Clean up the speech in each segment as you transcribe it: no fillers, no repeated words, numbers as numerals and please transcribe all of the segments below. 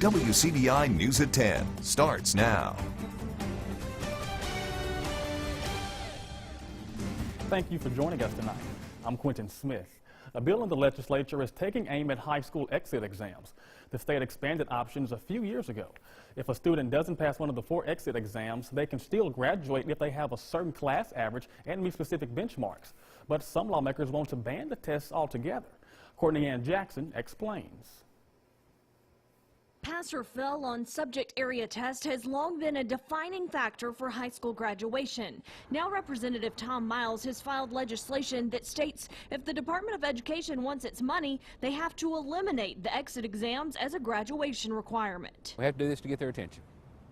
WCBI News at 10 starts now. Thank you for joining us tonight. I'm Quentin Smith. A bill in the legislature is taking aim at high school exit exams. The state expanded options a few years ago. If a student doesn't pass one of the 4 exit exams, they can still graduate if they have a certain class average and meet specific benchmarks. But some lawmakers want to ban the tests altogether. Courtney Ann Jackson explains. Pass or fail on subject area test has long been a defining factor for high school graduation. Now Representative Tom Miles has filed legislation that states if the Department of Education wants its money, they have to eliminate the exit exams as a graduation requirement. We have to do this to get their attention.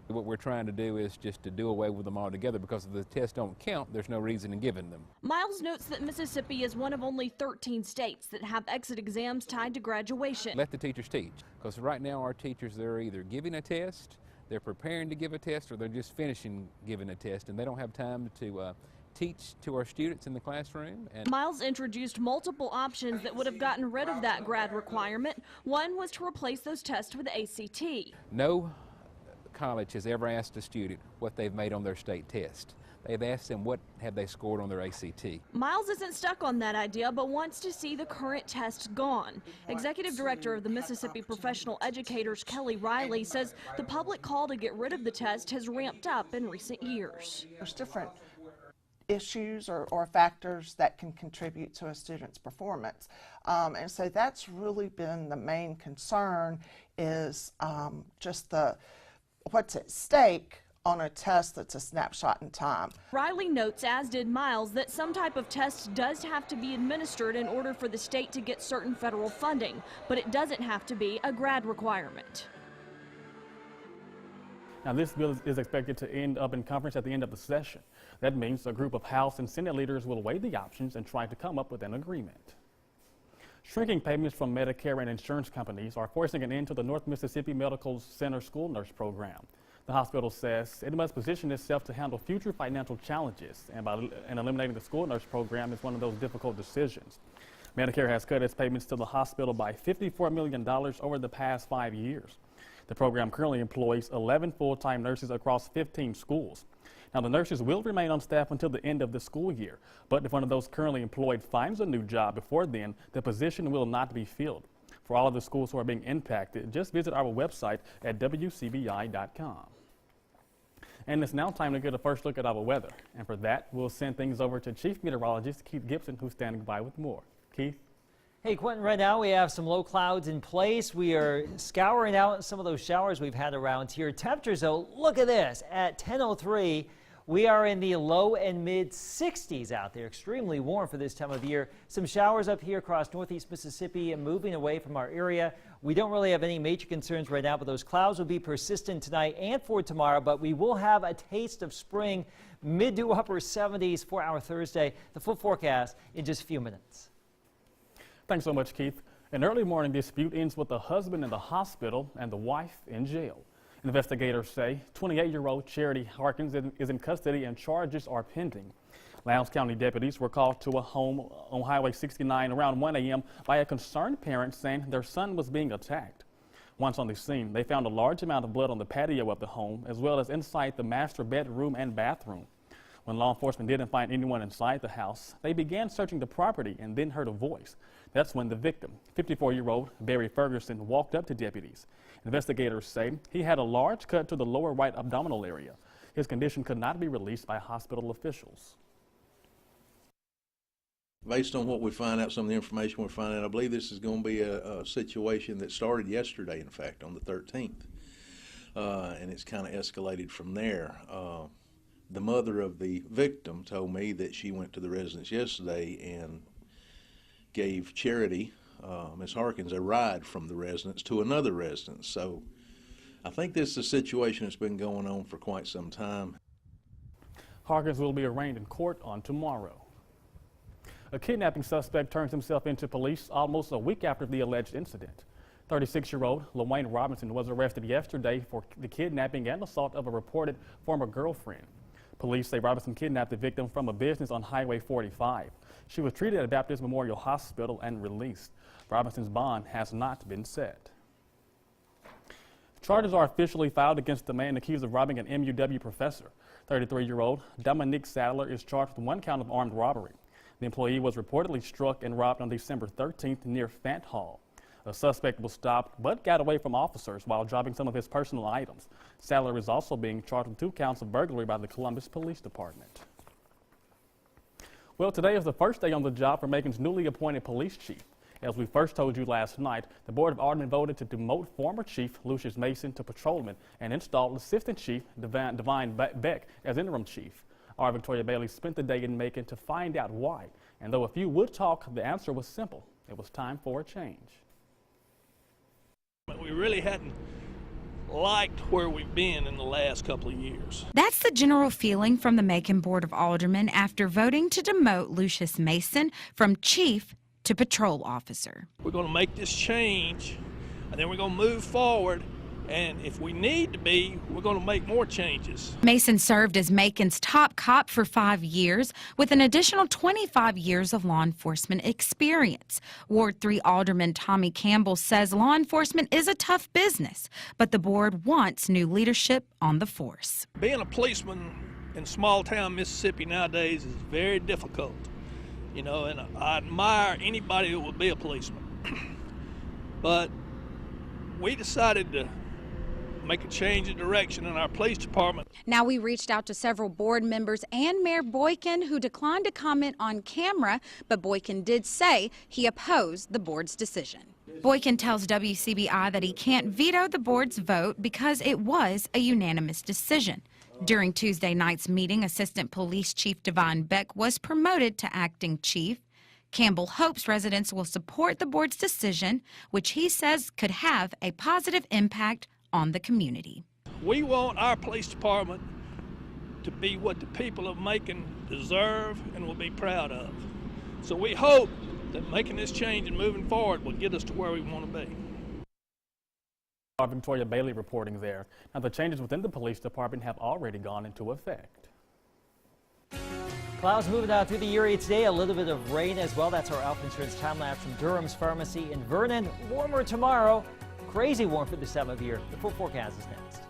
What we're trying to do is just to do away with them altogether, because if the tests don't count, there's no reason in giving them. Miles notes that Mississippi is one of only 13 states that have exit exams tied to graduation. Let the teachers teach, because right now our teachers, they're either giving a test, they're preparing to give a test, or they're just finishing giving a test, and they don't have time to teach to our students in the classroom. And Miles introduced multiple options that would have gotten rid of that grad requirement. One was to replace those tests with ACT. no college has ever asked a student what they've made on their state test. They've asked them what have they scored on their ACT. Miles isn't stuck on that idea, but wants to see the current test gone. Executive Director of the Mississippi Professional Educators, Kelly Riley, says the public call to get rid of the test has ramped up in recent years. There's different issues or factors that can contribute to a student's performance. And so that's really been the main concern, is just what's at stake on a test that's a snapshot in time. Riley notes, as did Miles, that some type of test does have to be administered in order for the state to get certain federal funding, but it doesn't have to be a grad requirement. Now, this bill is expected to end up in conference at the end of the session. That means a group of House and Senate leaders will weigh the options and try to come up with an agreement. Shrinking payments from Medicare and insurance companies are forcing an end to the North Mississippi Medical Center school nurse program. The hospital says it must position itself to handle future financial challenges, and eliminating the school nurse program is one of those difficult decisions. Medicare has cut its payments to the hospital by $54 million over the past 5 years. The program currently employs 11 full-time nurses across 15 schools. Now, the nurses will remain on staff until the end of the school year, but if one of those currently employed finds a new job before then, the position will not be filled. For all of the schools who are being impacted, just visit our website at WCBI.com. And it's now time to get a first look at our weather. And for that, we'll send things over to Chief Meteorologist Keith Gibson, who's standing by with more. Keith? Hey, Quentin, right now we have some low clouds in place. We are scouring out some of those showers we've had around here. Temperatures, though, look at this. At 10:03, we are in the low and mid 60s out there. Extremely warm for this time of year. Some showers up here across northeast Mississippi and moving away from our area. We don't really have any major concerns right now, but those clouds will be persistent tonight and for tomorrow. But we will have a taste of spring, mid to upper 70s for our Thursday. The full forecast in just a few minutes. Thanks so much, Keith. An early morning dispute ends with the husband in the hospital and the wife in jail. Investigators say 28-year-old Charity Harkins is in custody and charges are pending. Lowndes County deputies were called to a home on Highway 69 around 1 a.m. by a concerned parent saying their son was being attacked. Once on the scene, they found a large amount of blood on the patio of the home, as well as inside the master bedroom and bathroom. When law enforcement didn't find anyone inside the house, they began searching the property and then heard a voice. That's when the victim, 54-year-old Barry Ferguson, walked up to deputies. Investigators say he had a large cut to the lower right abdominal area. His condition could not be released by hospital officials. Based on what we find out, some of the information we're finding out, I believe this is going to be a situation that started yesterday, in fact, on the 13th. And it's kind of escalated from there. The mother of the victim told me that she went to the residence yesterday and gave Charity, Ms. Harkins, a ride from the residence to another residence. So I think this is a situation that's been going on for quite some time. Harkins will be arraigned in court on tomorrow. A kidnapping suspect turns himself into police almost a week after the alleged incident. 36-year-old LaWayne Robinson was arrested yesterday for the kidnapping and assault of a reported former girlfriend. Police say Robinson kidnapped the victim from a business on Highway 45. She was treated at Baptist Memorial Hospital and released. Robinson's bond has not been set. Charges are officially filed against the man accused of robbing an MUW professor. 33-year-old Dominique Sadler is charged with 1 count of armed robbery. The employee was reportedly struck and robbed on December 13th near Fant Hall. A suspect was stopped but got away from officers while dropping some of his personal items. Sadler is also being charged with 2 counts of burglary by the Columbus Police Department. Well, today is the first day on the job for Macon's newly appointed police chief. As we first told you last night, the Board of Aldermen voted to demote former Chief Lucius Mason to patrolman and install Assistant Chief Divine Beck as interim chief. Our Victoria Bailey spent the day in Macon to find out why. And though a few would talk, the answer was simple. It was time for a change. We really hadn't liked where we've been in the last couple of years. That's the general feeling from the Macon Board of Aldermen after voting to demote Lucius Mason from chief to patrol officer. We're going to make this change, and then we're going to move forward, and if we need to be, we're going to make more changes. Mason served as Macon's top cop for 5 years with an additional 25 years of law enforcement experience. Ward 3 Alderman Tommy Campbell says law enforcement is a tough business, but the board wants new leadership on the force. Being a policeman in small town Mississippi nowadays is very difficult. You know, and I admire anybody that will be a policeman. But we decided to make a change of direction in our police department. Now, we reached out to several board members and Mayor Boykin, who declined to comment on camera, but Boykin did say he opposed the board's decision. Boykin tells WCBI that he can't veto the board's vote because it was a unanimous decision. During Tuesday night's meeting, Assistant Police Chief Divine Beck was promoted to acting chief. Campbell hopes residents will support the board's decision, which he says could have a positive impact on the community. We want our police department to be what the people of Macon deserve and will be proud of. So we hope that making this change and moving forward will get us to where we want to be. Our Victoria Bailey reporting there. Now, the changes within the police department have already gone into effect. Clouds moving out through the area today. A little bit of rain as well. That's our Alpha Insurance time lapse from Durham's Pharmacy in Vernon. Warmer tomorrow. Crazy warm for this time of year. The full forecast is next.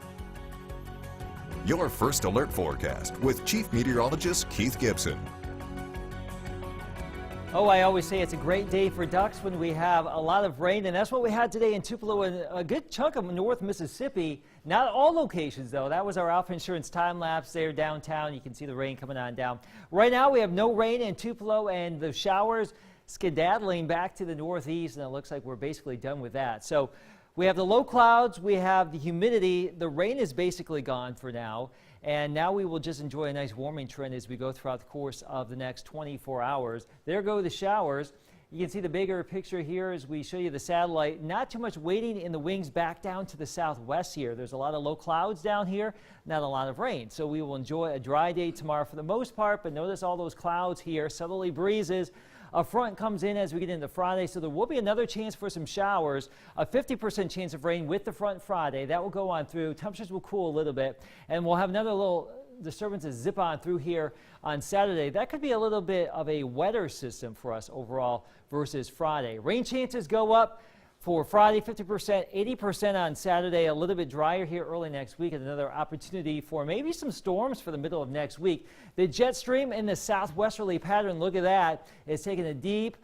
Your first alert forecast with Chief Meteorologist Keith Gibson. Oh, I always say it's a great day for ducks when we have a lot of rain, and that's what we had today in Tupelo and a good chunk of North Mississippi. Not all locations, though. That was our Alpha Insurance time lapse there downtown. You can see the rain coming on down. Right now, we have no rain in Tupelo, and the showers skedaddling back to the northeast, and it looks like we're basically done with that. So we have the low clouds, we have the humidity. The rain is basically gone for now. And now we will just enjoy a nice warming trend as we go throughout the course of the next 24 hours. There go the showers. You can see the bigger picture here as we show you the satellite. Not too much waiting in the wings back down to the southwest here. There's a lot of low clouds down here, not a lot of rain. So we will enjoy a dry day tomorrow for the most part, but notice all those clouds here, southerly breezes. A front comes in as we get into Friday, so there will be another chance for some showers. A 50% chance of rain with the front Friday. That will go on through. Temperatures will cool a little bit, and we'll have another little disturbances zip on through here on Saturday. That could be a little bit of a wetter system for us overall versus Friday. Rain chances go up for Friday, 50%, 80% on Saturday, a little bit drier here early next week, and another opportunity for maybe some storms for the middle of next week. The jet stream in the southwesterly pattern, look at that, is taking a deep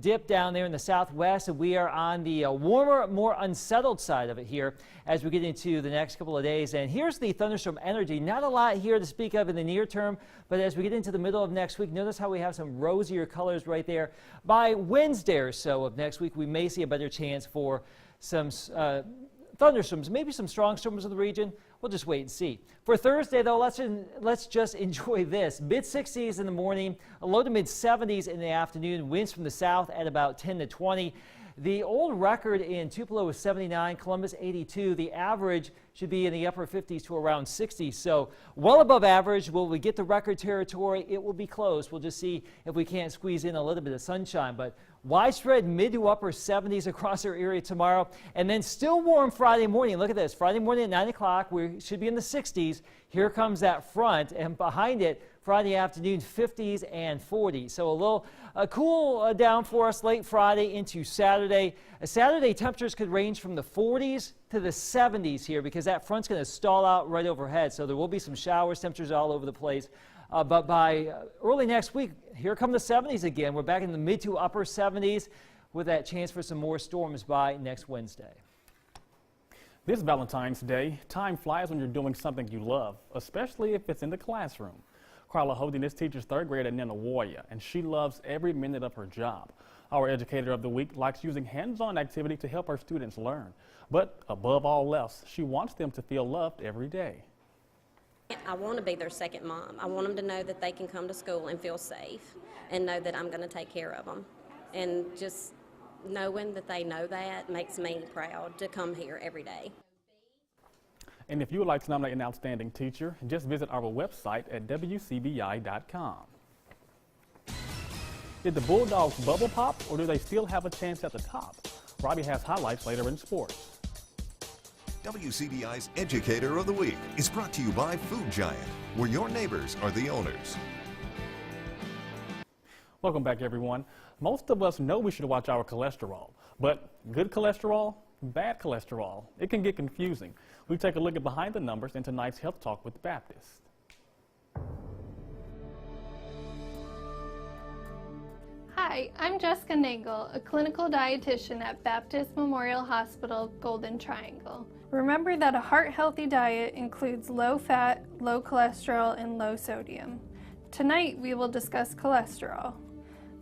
dip down there in the southwest, and we are on the warmer, more unsettled side of it here as we get into the next couple of days. And here's the thunderstorm energy. Not a lot here to speak of in the near term, but as we get into the middle of next week, notice how we have some rosier colors right there. By Wednesday or so of next week, we may see a better chance for some thunderstorms, maybe some strong storms in the region. We'll just wait and see. For Thursday, though, let's just enjoy this. Mid-60s in the morning, a low to mid-70s in the afternoon. Winds from the south at about 10 to 20. The old record in Tupelo was 79, Columbus 82. The average should be in the upper 50s to around 60. So well above average. Will we get the record territory? It will be close. We'll just see if we can't squeeze in a little bit of sunshine. But widespread mid to upper 70s across our area tomorrow. And then still warm Friday morning. Look at this. Friday morning at 9 o'clock, we should be in the 60s. Here comes that front, and behind it Friday afternoon, 50s and 40s. So a little cool down for us late Friday into Saturday. Saturday temperatures could range from the 40s to the 70s here because that front's going to stall out right overhead. So there will be some showers, temperatures all over the place. But by early next week, here come the 70s again. We're back in the mid to upper 70s with that chance for some more storms by next Wednesday. This Valentine's Day, time flies when you're doing something you love, especially if it's in the classroom. Carla Holding is teacher's third grade at Nanawarya, and she loves every minute of her job. Our Educator of the Week likes using hands-on activity to help her students learn. But above all else, she wants them to feel loved every day. I want to be their second mom. I want them to know that they can come to school and feel safe and know that I'm going to take care of them. And just knowing that they know that makes me proud to come here every day. And if you would like to nominate an outstanding teacher, just visit our website at WCBI.com. Did the Bulldogs bubble pop, or do they still have a chance at the top? Robbie has highlights later in sports. WCBI's Educator of the Week is brought to you by Food Giant, where your neighbors are the owners. Welcome back, everyone. Most of us know we should watch our cholesterol, but good cholesterol, bad cholesterol, it can get confusing. We take a look at behind the numbers in tonight's Health Talk with Baptist. Hi, I'm Jessica Nangle, a clinical dietitian at Baptist Memorial Hospital, Golden Triangle. Remember that a heart-healthy diet includes low fat, low cholesterol, and low sodium. Tonight we will discuss cholesterol.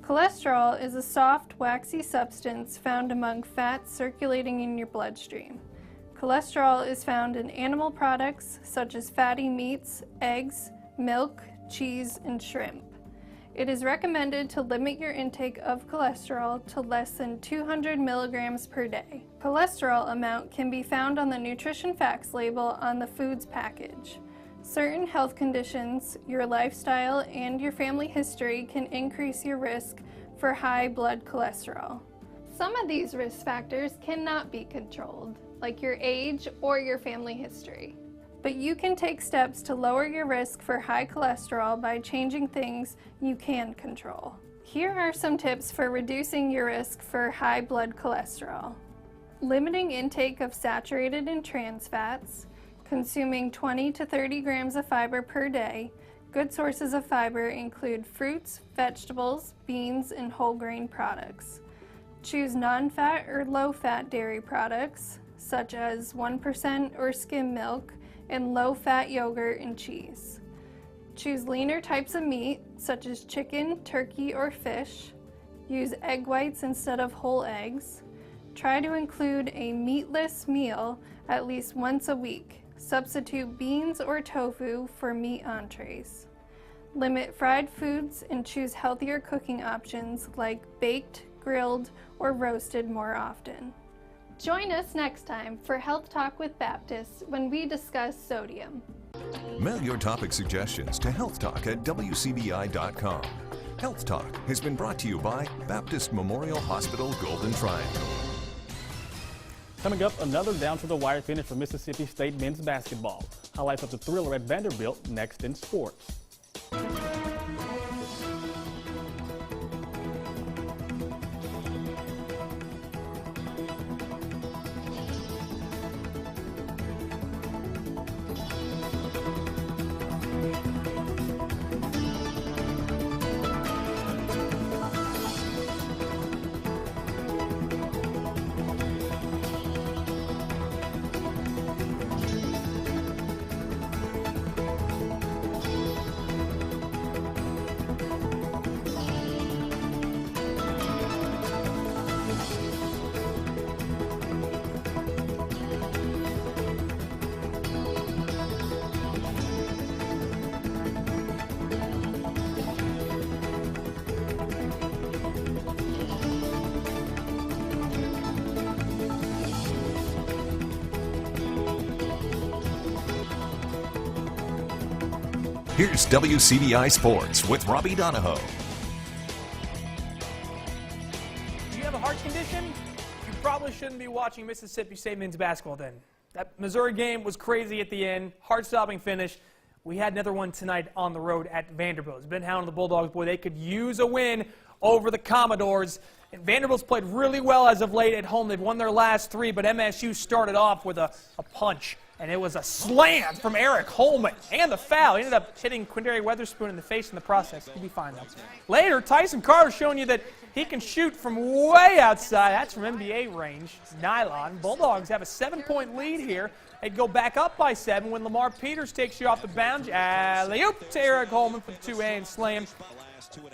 Cholesterol is a soft, waxy substance found among fats circulating in your bloodstream. Cholesterol is found in animal products such as fatty meats, eggs, milk, cheese, and shrimp. It is recommended to limit your intake of cholesterol to less than 200 milligrams per day. Cholesterol amount can be found on the nutrition facts label on the foods package. Certain health conditions, your lifestyle, and your family history can increase your risk for high blood cholesterol. Some of these risk factors cannot be controlled, like your age or your family history. But you can take steps to lower your risk for high cholesterol by changing things you can control. Here are some tips for reducing your risk for high blood cholesterol. Limiting intake of saturated and trans fats, consuming 20 to 30 grams of fiber per day. Good sources of fiber include fruits, vegetables, beans, and whole grain products. Choose non-fat or low-fat dairy products, such as 1% or skim milk, and low-fat yogurt and cheese. Choose leaner types of meat, such as chicken, turkey, or fish. Use egg whites instead of whole eggs. Try to include a meatless meal at least once a week. Substitute beans or tofu for meat entrees. Limit fried foods and choose healthier cooking options like baked, grilled, or roasted more often. Join us next time for Health Talk with Baptist when we discuss sodium. Mail your topic suggestions to healthtalk@wcbi.com. Health Talk has been brought to you by Baptist Memorial Hospital, Golden Triangle. Coming up, another down-to-the-wire finish for Mississippi State men's basketball. Highlights of the thriller at Vanderbilt next in sports. Here's WCBI Sports with Robbie Donahoe. Do you have a heart condition? You probably shouldn't be watching Mississippi State men's basketball then. That Missouri game was crazy at the end, heart-stopping finish. We had another one tonight on the road at Vanderbilt. It's been hounding the Bulldogs. Boy, they could use a win over the Commodores. And Vanderbilt's played really well as of late at home. They've won their last 3, but MSU started off with a punch. And it was a slam from Eric Holman. And the foul. He ended up hitting Quindary Weatherspoon in the face in the process. He'll be fine, though. Later, Tyson Carter showing you that he can shoot from way outside. That's from NBA range. Nylon. Bulldogs have a 7-point lead here. They'd go back up by 7 when Lamar Peters takes you off the bounce. Alley-oop to Eric Holman for the 2-hand slam.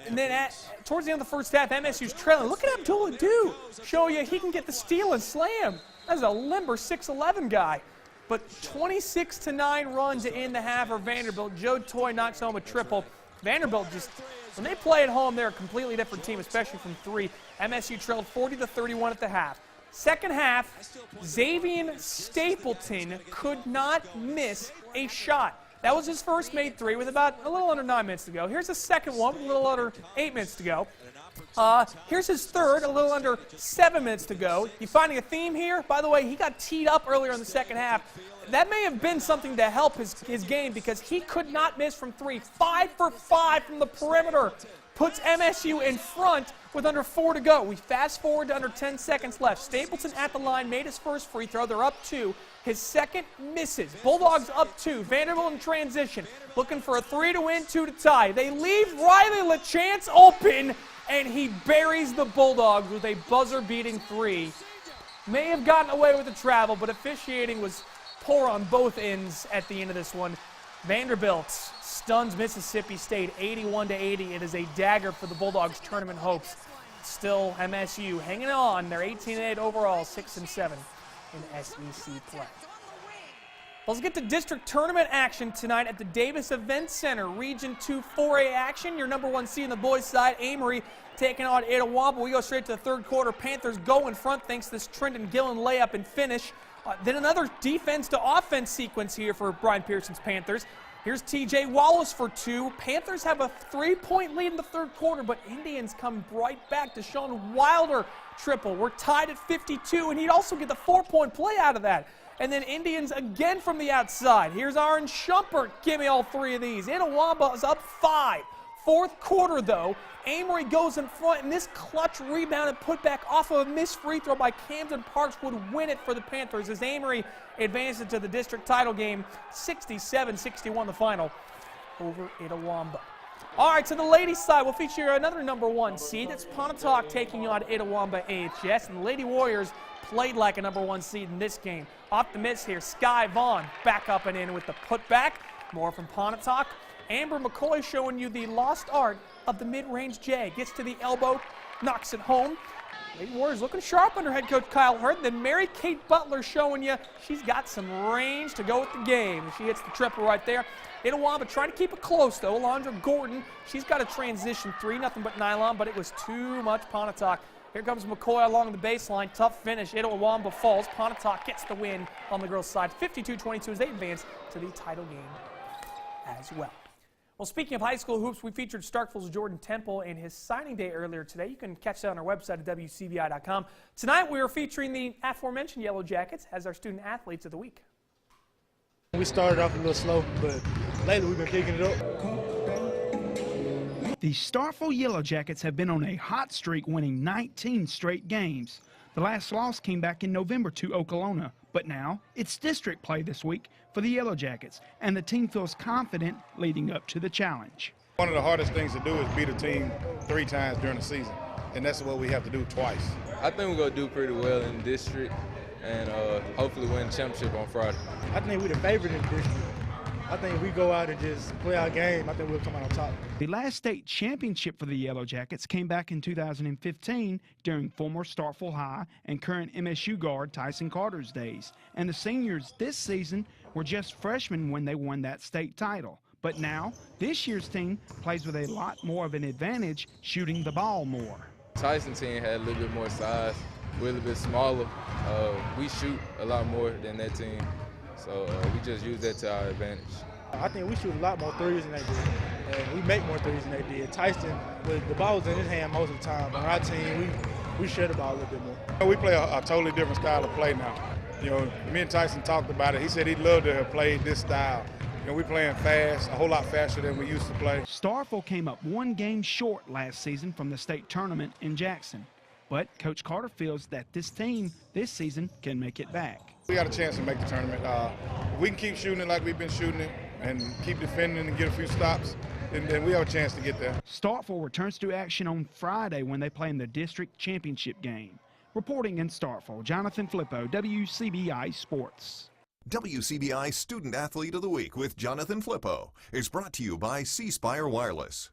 And then towards the end of the first half, MSU's trailing. Look at Abdullah do. Show you he can get the steal and slam. That's a limber 6'11 guy. But 26-9 run to end the half for Vanderbilt. Joe Toy knocks home a triple. Vanderbilt just, when they play at home, they're a completely different team, especially from 3. MSU trailed 40-31 at the half. Second half, Xavier Stapleton could not miss a shot. That was his first made 3 with about a little under 9 minutes to go. Here's the second one with a little under 8 minutes to go. Here's his third, a little under 7 minutes to go. You finding a theme here? By the way, he got teed up earlier in the second half. That may have been something to help his game because he could not miss from 3. 5 for 5 from the perimeter. Puts MSU in front with under 4 to go. We fast forward to under 10 seconds left. Stapleton at the line made his first free throw. They're up 2. His second misses. Bulldogs up 2. Vanderbilt in transition. Looking for a 3 to win, 2 to tie. They leave Riley LaChance open, and he buries the Bulldogs with a buzzer-beating 3. May have gotten away with the travel, but officiating was poor on both ends at the end of this one. Vanderbilt stuns Mississippi State 81-80. It is a dagger for the Bulldogs' tournament hopes. Still, MSU hanging on. They're 18-8 overall, 6-7 in SEC play. Let's get to district tournament action tonight at the Davis Event Center. Region 2 4A action. Your number 1 seed on the boys' side, Amory, taking on Itawamba. We go straight to the third quarter. Panthers go in front thanks to this Trenton Gillen layup and finish. Then another defense to offense sequence here for Brian Pearson's Panthers. Here's T.J. Wallace for 2. Panthers have a 3-point lead in the third quarter, but Indians come right back. Deshaun Wilder triple. We're tied at 52, and he'd also get the 4-point play out of that. And then Indians again from the outside. Here's Aaron Schumpert. Give me all 3 of these. Itawamba is up 5. Fourth quarter, though, Amory goes in front, and this clutch rebound and putback off of a missed free throw by Camden Parks would win it for the Panthers as Amory advances to the district title game, 67-61 the final over Itawamba. All right, to the ladies' side, we'll feature another number 1 seed. It's Pontotoc taking on Itawamba AHS, and the Lady Warriors played like a number 1 seed in this game. Off the miss here, Sky Vaughn back up and in with the putback. More from Pontotoc. Amber McCoy showing you the lost art of the mid-range J. Gets to the elbow, knocks it home. Lady Warriors looking sharp under head coach Kyle Hurd. Then Mary Kate Butler showing you she's got some range to go with the game. She hits the triple right there. Itawamba trying to keep it close, though. Alondra Gordon, she's got a transition 3, nothing but nylon, but it was too much Pontotoc. Here comes McCoy along the baseline. Tough finish. Itawamba falls. Pontotoc gets the win on the girls' side. 52-22 as they advance to the title game as well. Well, speaking of high school hoops, we featured Starkville's Jordan Temple in his signing day earlier today. You can catch that on our website at WCBI.com. Tonight, we are featuring the aforementioned Yellow Jackets as our student athletes of the week. We started off a little slow, but lately we've been picking it up. The Starkville Yellow Jackets have been on a hot streak, winning 19 straight games. The last loss came back in November to Okolona, but now it's district play this week for the Yellow Jackets, and the team feels confident leading up to the challenge. One of the hardest things to do is beat a team 3 times during the season, and that's what we have to do twice. I think we're going to do pretty well in the district and hopefully win the championship on Friday. I think we're the favorite in the district. I think if we go out and just play our game, I think we'll come out on top. The last state championship for the Yellow Jackets came back in 2015 during former Starkville High and current MSU guard Tyson Carter's days. And the seniors this season were just freshmen when they won that state title. But now, this year's team plays with a lot more of an advantage, shooting the ball more. Tyson's team had a little bit more size. We're a little bit smaller. We shoot a lot more than that team. So we just use that to our advantage. I think we shoot a lot more threes than they did, and we make more threes than they did. Tyson, with the ball was in his hand most of the time. On our team, we share the ball a little bit more. We play a totally different style of play now. You know, me and Tyson talked about it. He said he'd love to have played this style, and we're playing fast, a whole lot faster than we used to play. Starkville came up 1 game short last season from the state tournament in Jackson. But Coach Carter feels that this team this season can make it back. We got a chance to make the tournament. If we can keep shooting it like we've been shooting it and keep defending and get a few stops, then we have a chance to get there. Starkville returns to action on Friday when they play in the district championship game. Reporting in Starkville, Jonathan Flippo, WCBI Sports. WCBI Student Athlete of the Week with Jonathan Flippo is brought to you by C Spire Wireless.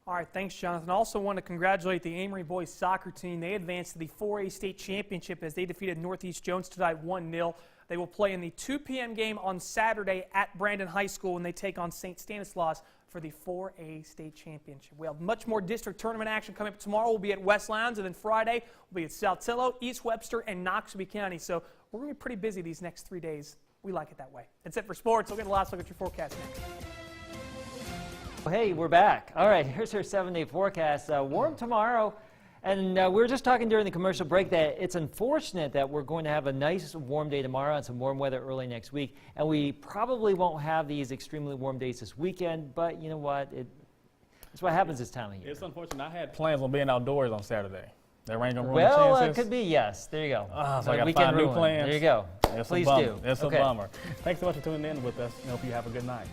All right, thanks, Jonathan. I also want to congratulate the Amory boys soccer team. They advanced to the 4A state championship as they defeated Northeast Jones tonight 1-0. They will play in the 2 p.m. game on Saturday at Brandon High School when they take on St. Stanislaus for the 4A state championship. We have much more district tournament action coming up tomorrow. We'll be at West Lowndes, and then Friday we'll be at Saltillo, East Webster, and Noxubee County. So we're going to be pretty busy these next 3 days. We like it that way. That's it for sports. We'll get a last look at your forecast next. Hey, we're back. All right, here's our 7-day forecast. Warm tomorrow. And we were just talking during the commercial break that it's unfortunate that we're going to have a nice warm day tomorrow and some warm weather early next week. And we probably won't have these extremely warm days this weekend. But you know what? It's what happens this time of year. It's unfortunate. I had plans on being outdoors on Saturday. That rain gonna ruin well, the chances? It could be, yes. There you go. So I got to find new plans. There you go. It's Please a bummer. do. It's okay. a bummer. Thanks so much for tuning in with us. I hope you have a good night.